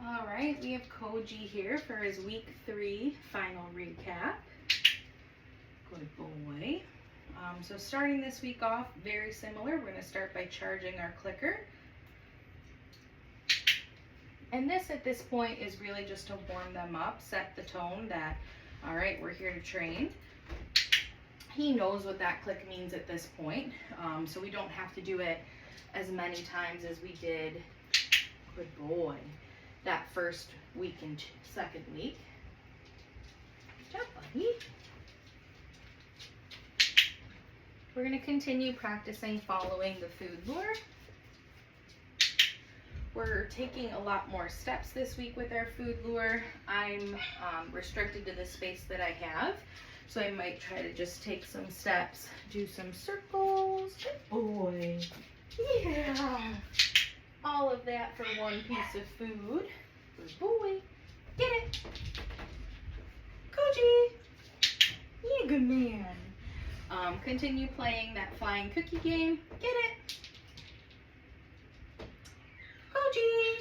All right, we have Koji here for his week 3 final recap. Good boy. So starting this week off, very similar. We're going to start by charging our clicker. And this at this point is really just to warm them up, set the tone that, all right, we're here to train. He knows what that click means at this point, so we don't have to do it as many times as we did, good boy, that first week and second week. Good job, buddy. We're going to continue practicing following the food lure. We're taking a lot more steps this week with our food lure. I'm restricted to the space that I have, so I might try to just take some steps, do some circles. Good boy. Yeah. All of that for one piece of food. Good boy. Get it. Koji. Yeah, good man. Continue playing that flying cookie game. Get it. Koji.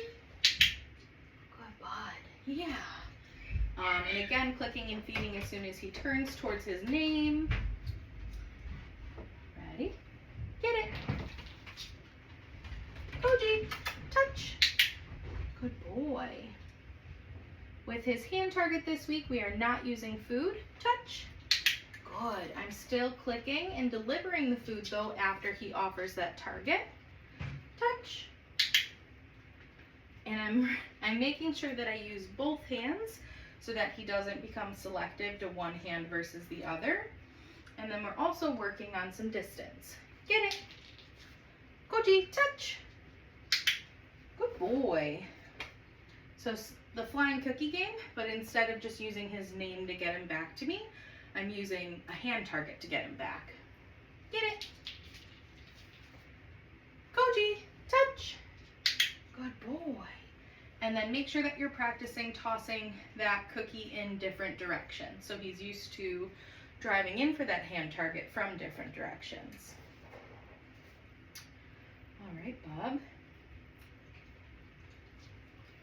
Good bud. Yeah. And again, clicking and feeding as soon as he turns towards his name. Ready? Get it. Koji. Touch. Good boy. With his hand target this week, we are not using food. Touch. Good. I'm still clicking and delivering the food though after he offers that target. Touch. And I'm making sure that I use both hands so that he doesn't become selective to one hand versus the other. And then we're also working on some distance. Get it. Koji, touch. Good boy. So the flying cookie game, but instead of just using his name to get him back to me, I'm using a hand target to get him back. Get it. Koji, touch. Good boy. And then make sure that you're practicing tossing that cookie in different directions. So he's used to driving in for that hand target from different directions. All right, Bob.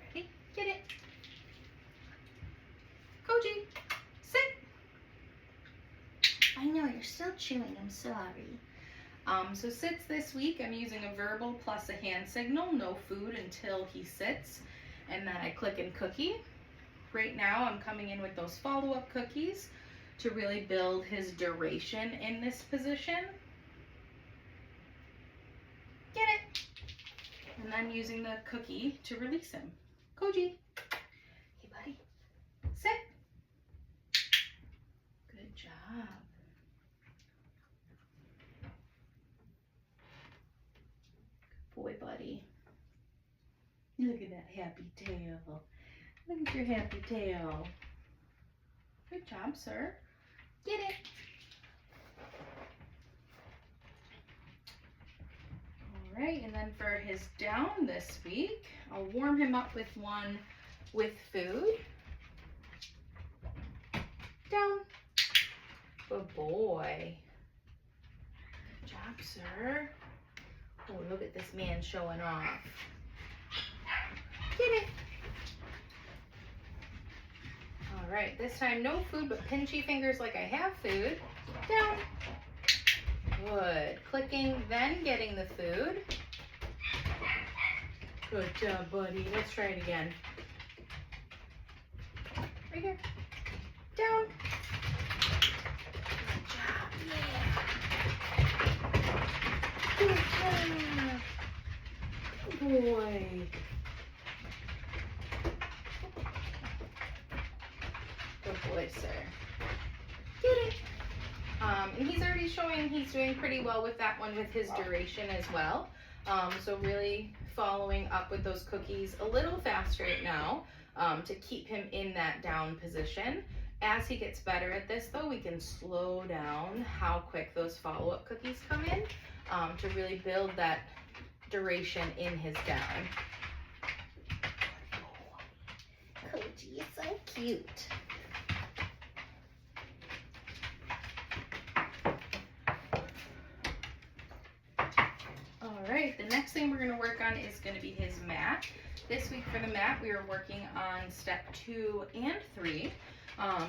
Ready? Get it. Koji, sit. I know, you're still chewing, I'm sorry. So sits this week, I'm using a verbal plus a hand signal, no food until he sits, and then I click and cookie. Right now I'm coming in with those follow-up cookies to really build his duration in this position. Get it! And then using the cookie to release him. Koji. Hey buddy, sit. Good job. Boy, buddy. Look at that happy tail. Look at your happy tail. Good job, sir. Get it. All right, and then for his down this week, I'll warm him up with one with food. Down. Good boy. Good job, sir. Oh, look at this man showing off. Get it. All right, this time no food, but pinchy fingers like I have food. Down. Good. Clicking, then getting the food. Good job, buddy. Let's try it again. Right here. Down. Good job. Yeah. Good job. Good boy. Good boy, sir. Get it. And he's already showing he's doing pretty well with that one with his duration as well. So really following up with those cookies a little fast right now to keep him in that down position. As he gets better at this though, we can slow down how quick those follow-up cookies come in to really build that duration in his down. Koji, you're so cute. All right, the next next thing we're going to work on is going to be his mat. This week for the mat, we are working on step 2 and 3.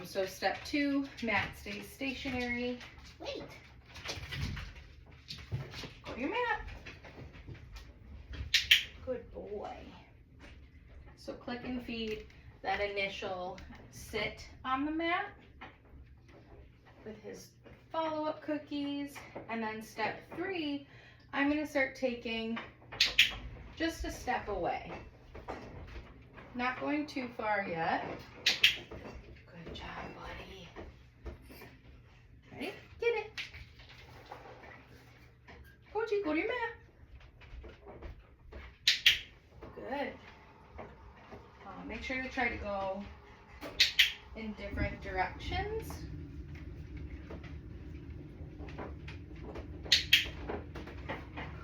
So step 2, mat stays stationary. Wait. Go to your mat. Good boy. So click and feed that initial sit on the mat with his follow-up cookies. And then step 3, I'm going to start taking just a step away. Not going too far yet. Good job, buddy. Ready? Get it. Koji, go to your mat. Good. Make sure to try to go in different directions.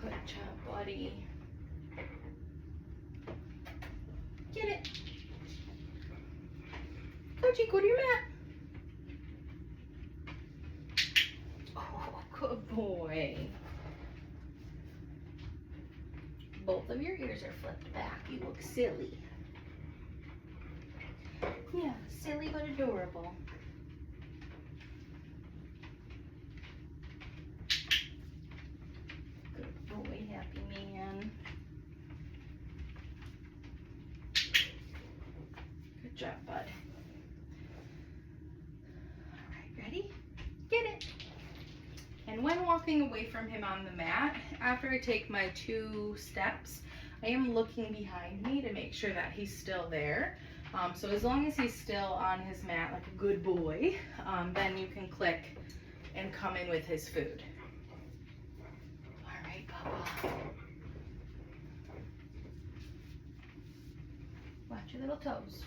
Good job, buddy. Get it. Koji, go to your mat. Oh, good boy. Both of your ears are flipped back. You look silly. Yeah, silly but adorable. Good boy, happy man. Good job, bud. All right, ready? Get it. And when walking away from him on the mat, after I take my 2 steps, I am looking behind me to make sure that he's still there. So as long as he's still on his mat like a good boy, then you can click and come in with his food. All right, Papa. Watch your little toes.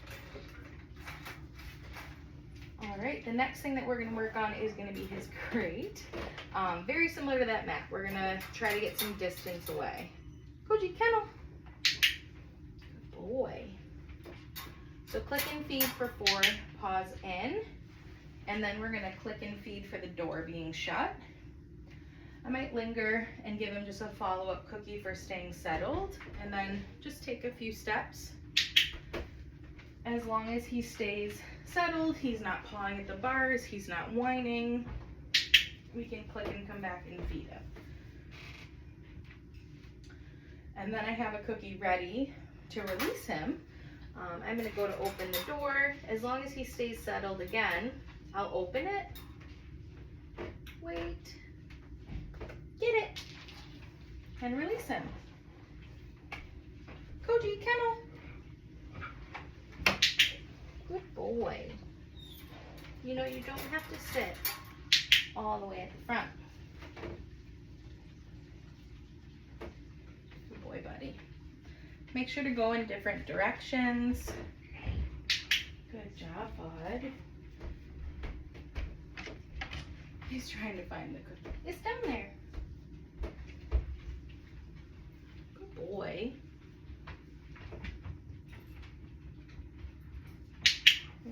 All right, the next thing that we're going to work on is going to be his crate. Very similar to that mat. We're going to try to get some distance away. Koji, kennel. Good boy. So click and feed for 4, paws in, and then we're going to click and feed for the door being shut. I might linger and give him just a follow-up cookie for staying settled, and then just take a few steps. As long as he stays settled, he's not pawing at the bars, he's not whining, we can click and come back and feed him. And then I have a cookie ready to release him. I'm going to go to open the door. As long as he stays settled again, I'll open it. Wait. Get it. And release him. Koji, kennel. Good boy. You know, you don't have to sit all the way at the front. Good boy, buddy. Make sure to go in different directions. Good job, bud. He's trying to find the cookie. It's down there. Good boy.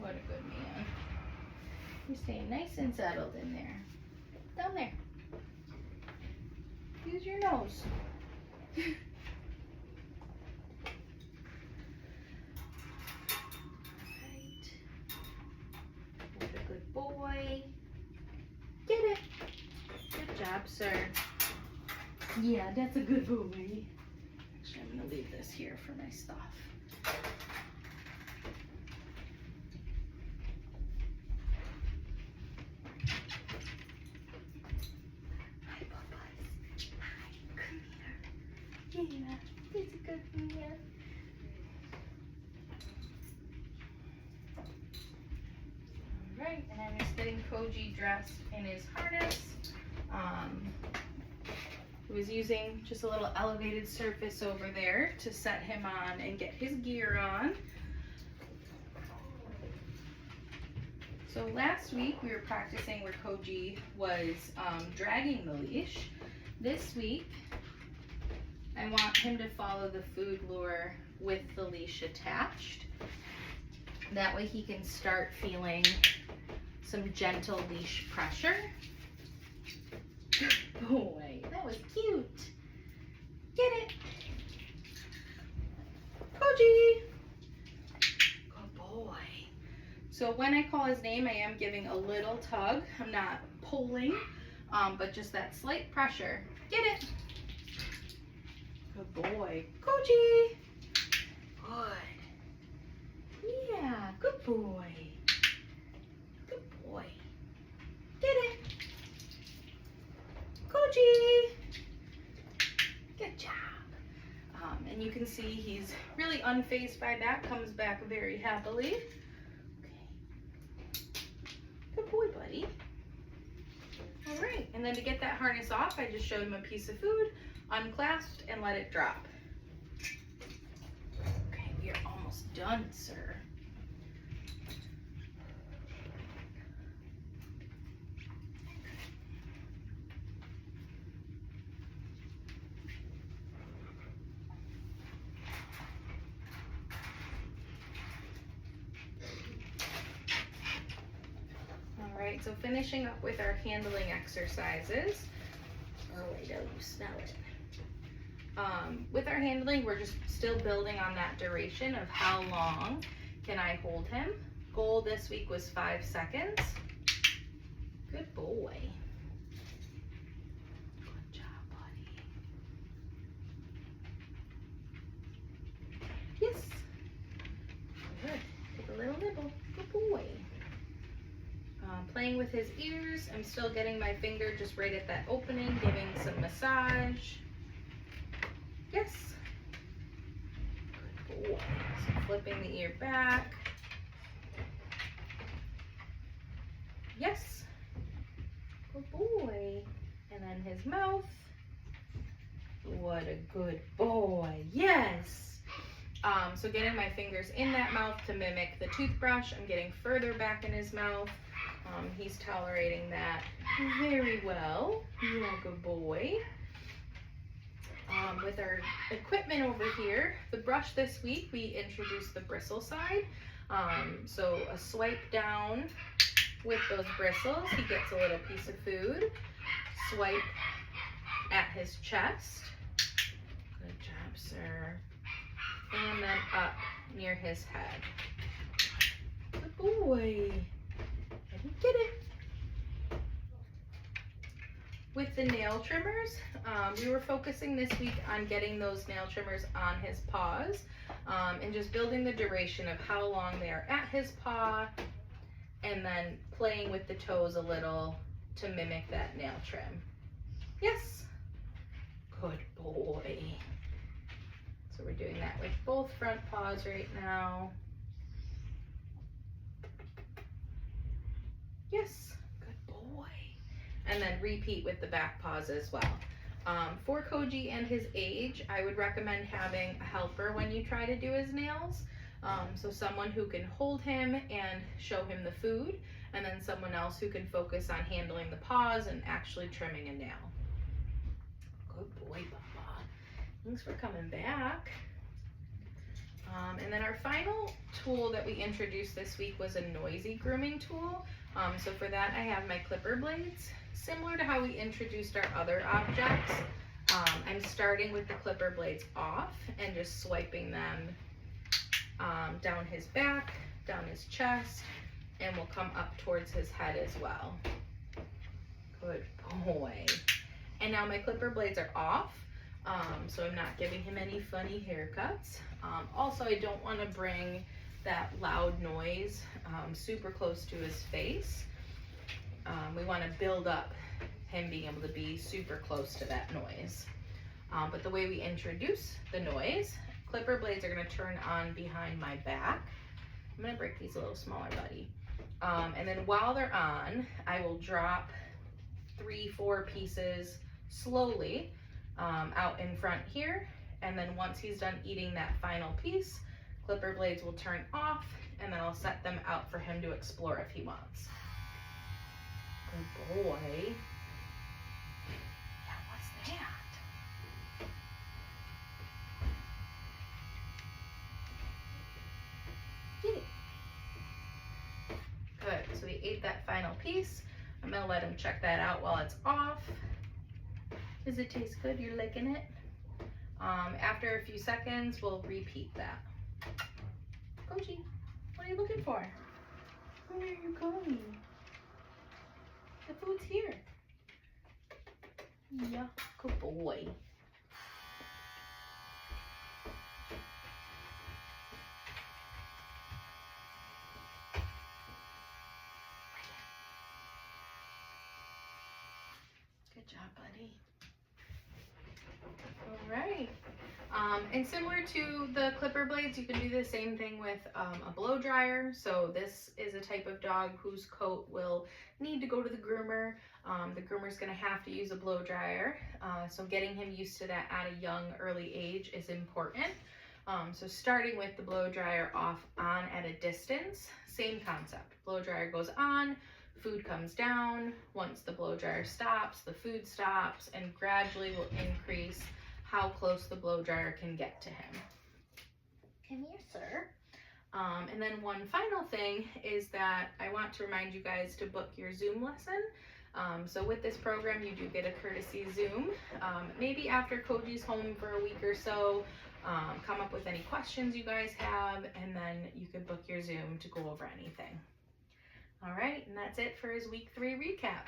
What a good man. You're staying nice and settled in there. Down there. Use your nose. Boy. Get it. Good job, sir. Yeah, that's a good boy. Actually, I'm going to leave this here for my stuff. Hi, Bubbles. Hi, come here. Yeah, he's a good man. Right, and I'm just getting Koji dressed in his harness. He was using just a little elevated surface over there to set him on and get his gear on. So last week we were practicing where Koji was dragging the leash. This week I want him to follow the food lure with the leash attached. That way he can start feeling some gentle leash pressure. Good boy, that was cute. Get it. Koji. Good boy. So when I call his name, I am giving a little tug. I'm not pulling, but just that slight pressure. Get it. Good boy. Koji. Good. Yeah, good boy. Good boy. Get it. Koji. Good job. And you can see he's really unfazed by that, comes back very happily. Okay. Good boy, buddy. All right, and then to get that harness off, I just showed him a piece of food, unclasped, and let it drop. Okay, we are almost done, sir. Alright, so finishing up with our handling exercises. Oh, I know you smell it. With our handling, we're just still building on that duration of how long can I hold him. Goal this week was 5 seconds. Good boy. Good job, buddy. Yes. Good. Take a little nibble. Good boy. Playing with his ears. I'm still getting my finger just right at that opening, giving some massage. Yes. Good boy. So flipping the ear back. Yes. Good boy. And then his mouth. What a good boy. Yes. So getting my fingers in that mouth to mimic the toothbrush. I'm getting further back in his mouth. He's tolerating that very well. Yeah, good boy. With our equipment over here, the brush this week, we introduced the bristle side. So a swipe down with those bristles, he gets a little piece of food. Swipe at his chest. Good job, sir. And then up near his head. Good boy. Get it. With the nail trimmers, we were focusing this week on getting those nail trimmers on his paws and just building the duration of how long they are at his paw and then playing with the toes a little to mimic that nail trim. Yes. Good boy. So we're doing that with both front paws right now. Yes, good boy. And then repeat with the back paws as well. For Koji and his age, I would recommend having a helper when you try to do his nails. So someone who can hold him and show him the food, and then someone else who can focus on handling the paws and actually trimming a nail. Good boy, Baba. Thanks for coming back. And then our final tool that we introduced this week was a noisy grooming tool. So for that, I have my clipper blades. Similar to how we introduced our other objects, I'm starting with the clipper blades off and just swiping them down his back, down his chest, and we'll come up towards his head as well. Good boy. And now my clipper blades are off, so I'm not giving him any funny haircuts. Also, I don't want to bring that loud noise super close to his face. We want to build up him being able to be super close to that noise. But the way we introduce the noise, clipper blades are going to turn on behind my back. I'm going to break these a little smaller, buddy. And then while they're on, I will drop 3-4 pieces slowly out in front here. And then once he's done eating that final piece, clipper blades will turn off, and then I'll set them out for him to explore if he wants. Good boy. Yeah, what's that? Get it. Good, so he ate that final piece. I'm gonna let him check that out while it's off. Does it taste good? You're licking it? After a few seconds, we'll repeat that. Koji, what are you looking for? Where are you going? The food's here. Yeah, good boy. Good job, buddy. All right. And similar to the clipper blades, you can do the same thing with a blow dryer. So this is a type of dog whose coat will need to go to the groomer. The groomer's going to have to use a blow dryer. So getting him used to that at a young, early age is important. So starting with the blow dryer off on at a distance, same concept. Blow dryer goes on, food comes down. Once the blow dryer stops, the food stops, and gradually will increase how close the blow dryer can get to him. Come here, sir. And then one final thing is that I want to remind you guys to book your Zoom lesson. So with this program, you do get a courtesy Zoom. Maybe after Koji's home for a week or so, come up with any questions you guys have, and then you could book your Zoom to go over anything. All right, and that's it for his week 3 recap.